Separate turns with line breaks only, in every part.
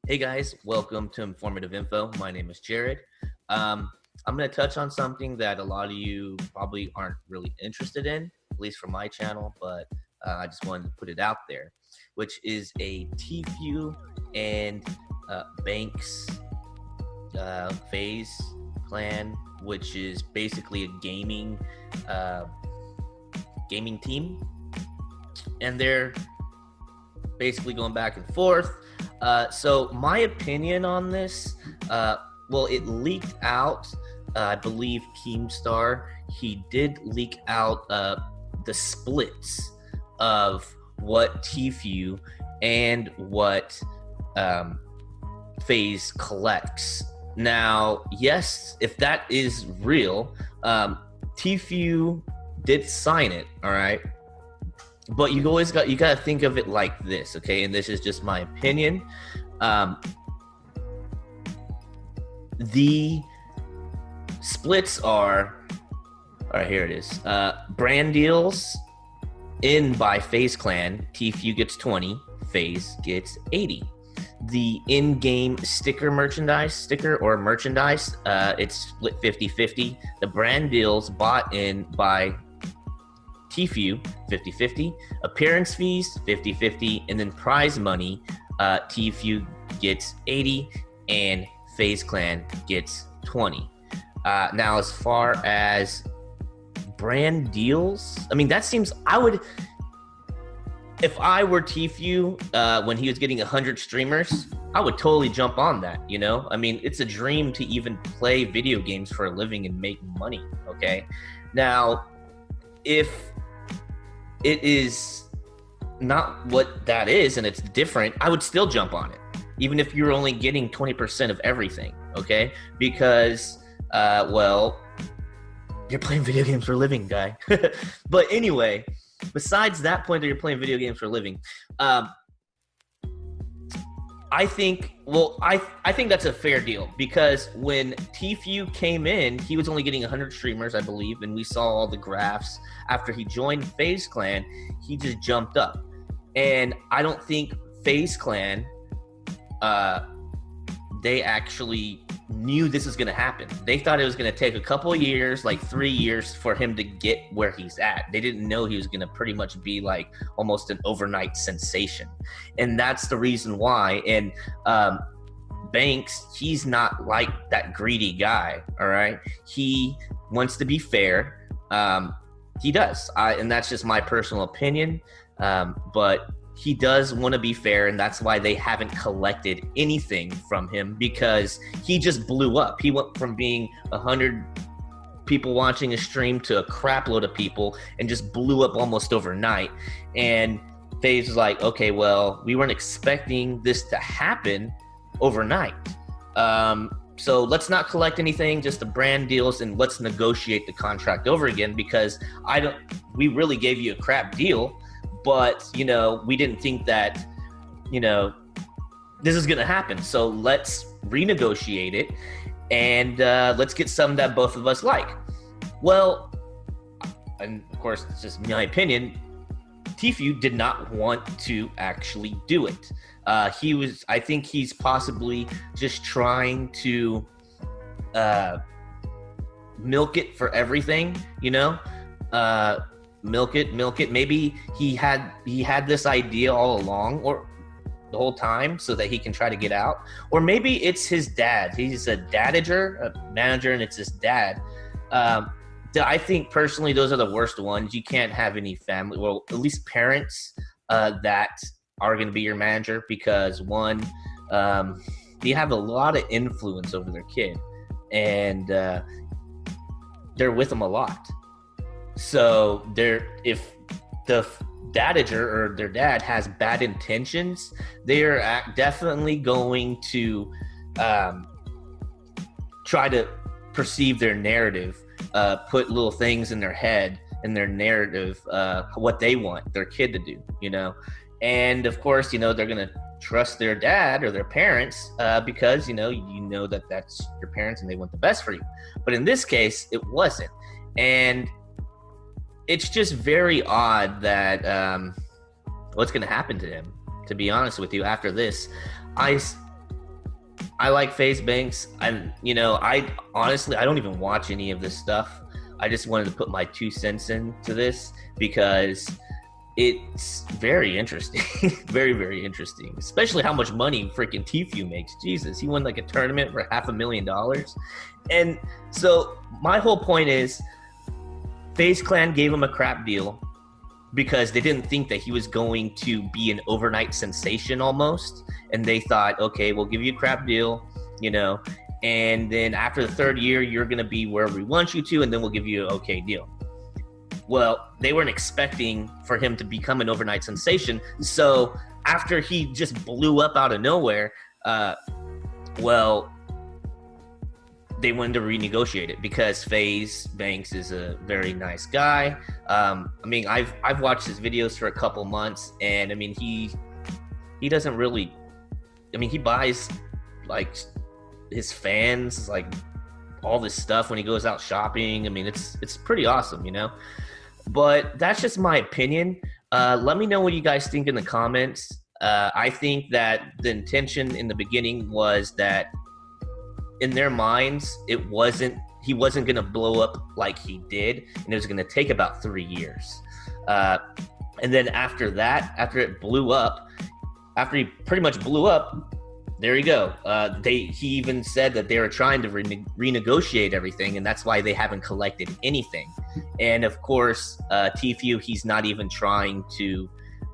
Hey guys, welcome to Informative Info. My name is Jared. I'm going to touch on something that a lot of you probably aren't really interested in, at least for my channel, but I just wanted to put it out there, which is a Tfue and Banks Faze clan, which is basically a gaming team, and they're basically going back and forth. So my opinion on this, it leaked out. I believe Keemstar, he did leak out the splits of what Tfue and what Faze collects. Now, yes, if that is real, Tfue did sign it, all right? But you got to think of it like this, okay? And this is just my opinion. The splits are, all right, here it is. Brand deals in by Faze Clan, Tfue gets 20, Faze gets 80. The in-game merchandise, it's split 50-50. The brand deals bought in by Tfue, 50-50, appearance fees, 50-50, and then prize money, Tfue gets 80, and Faze Clan gets 20. Now, as far as brand deals, I mean, that seems, if I were Tfue, when he was getting 100 streamers, I would totally jump on that, you know? I mean, it's a dream to even play video games for a living and make money, okay? Now, if it is not what that is and it's different, I would still jump on it, even if you're only getting 20% of everything, okay? Because, you're playing video games for a living, guy. But anyway, besides that point that you're playing video games for a living, I think that's a fair deal, because when Tfue came in, he was only getting 100 streamers, I believe, and we saw all the graphs. After he joined Faze Clan, he just jumped up. And I don't think Faze Clan, they actually knew this was going to happen. They thought it was going to take a couple of years, like 3 years, for him to get where he's at. They didn't know he was going to pretty much be like almost an overnight sensation. And that's the reason why. And Banks, he's not like that greedy guy, all right? He wants to be fair. He does. And that's just my personal opinion. But he does want to be fair, and that's why they haven't collected anything from him, because he just blew up. He went from being 100 people watching a stream to a crap load of people and just blew up almost overnight. And Faze was like, okay, well, we weren't expecting this to happen overnight. So let's not collect anything, just the brand deals, and let's negotiate the contract over again, because we really gave you a crap deal. But, you know, we didn't think that, you know, this is going to happen. So let's renegotiate it, and let's get something that both of us like. Well, and of course, it's just my opinion, Tfue did not want to actually do it. I think he's possibly just trying to milk it for everything, you know? Milk it. Maybe he had this idea all along, or the whole time, so that he can try to get out. Or maybe it's his dad. He's a manager, and it's his dad. I think personally those are the worst ones. You can't have any family, well, at least parents that are going to be your manager, because one, they have a lot of influence over their kid, and they're with them a lot. So if the dadager or their dad has bad intentions, they are definitely going to try to perceive their narrative, put little things in their head, in their narrative, what they want their kid to do, you know. And of course, you know, they're going to trust their dad or their parents, because, you know that that's your parents and they want the best for you. But in this case, it wasn't. And it's just very odd that what's going to happen to him, to be honest with you, after this. I like Faze Banks. I honestly, I don't even watch any of this stuff. I just wanted to put my 2 cents into this because it's very interesting. Very, very interesting. Especially how much money freaking Tfue makes. Jesus, he won like a tournament for $500,000. And so my whole point is FaZe Clan gave him a crap deal because they didn't think that he was going to be an overnight sensation almost. And they thought, okay, we'll give you a crap deal, and then after the third year, you're going to be where we want you to, and then we'll give you an okay deal. Well, they weren't expecting for him to become an overnight sensation. So after he just blew up out of nowhere, they wanted to renegotiate it because Faze Banks is a very nice guy. I've watched his videos for a couple months, and he doesn't really. He buys like his fans like all this stuff when he goes out shopping. It's pretty awesome, But that's just my opinion. Let me know what you guys think in the comments. I think that the intention in the beginning was that in their minds, he wasn't going to blow up like he did, and it was going to take about 3 years. And then after that, after it blew up, after he pretty much blew up, there you go. He even said that they were trying to renegotiate everything, and that's why they haven't collected anything. And of course, Tfue, he's not even trying to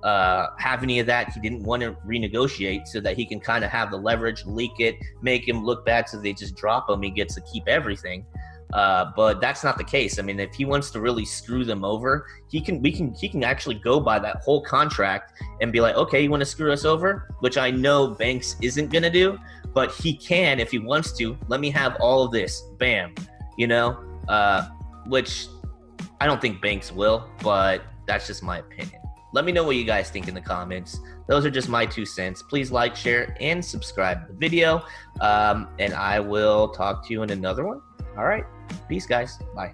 have any of that. He didn't want to renegotiate so that he can kind of have the leverage, leak it, make him look bad, so they just drop him. He gets to keep everything. But that's not the case. If he wants to really screw them over, he can actually go by that whole contract and be like, okay, you want to screw us over? Which I know Banks isn't going to do, but he can if he wants to. Let me have all of this. Bam. Which I don't think Banks will, but that's just my opinion. Let me know what you guys think in the comments. Those are just my 2 cents. Please like, share, and subscribe to the video. And I will talk to you in another one. All right. Peace, guys. Bye.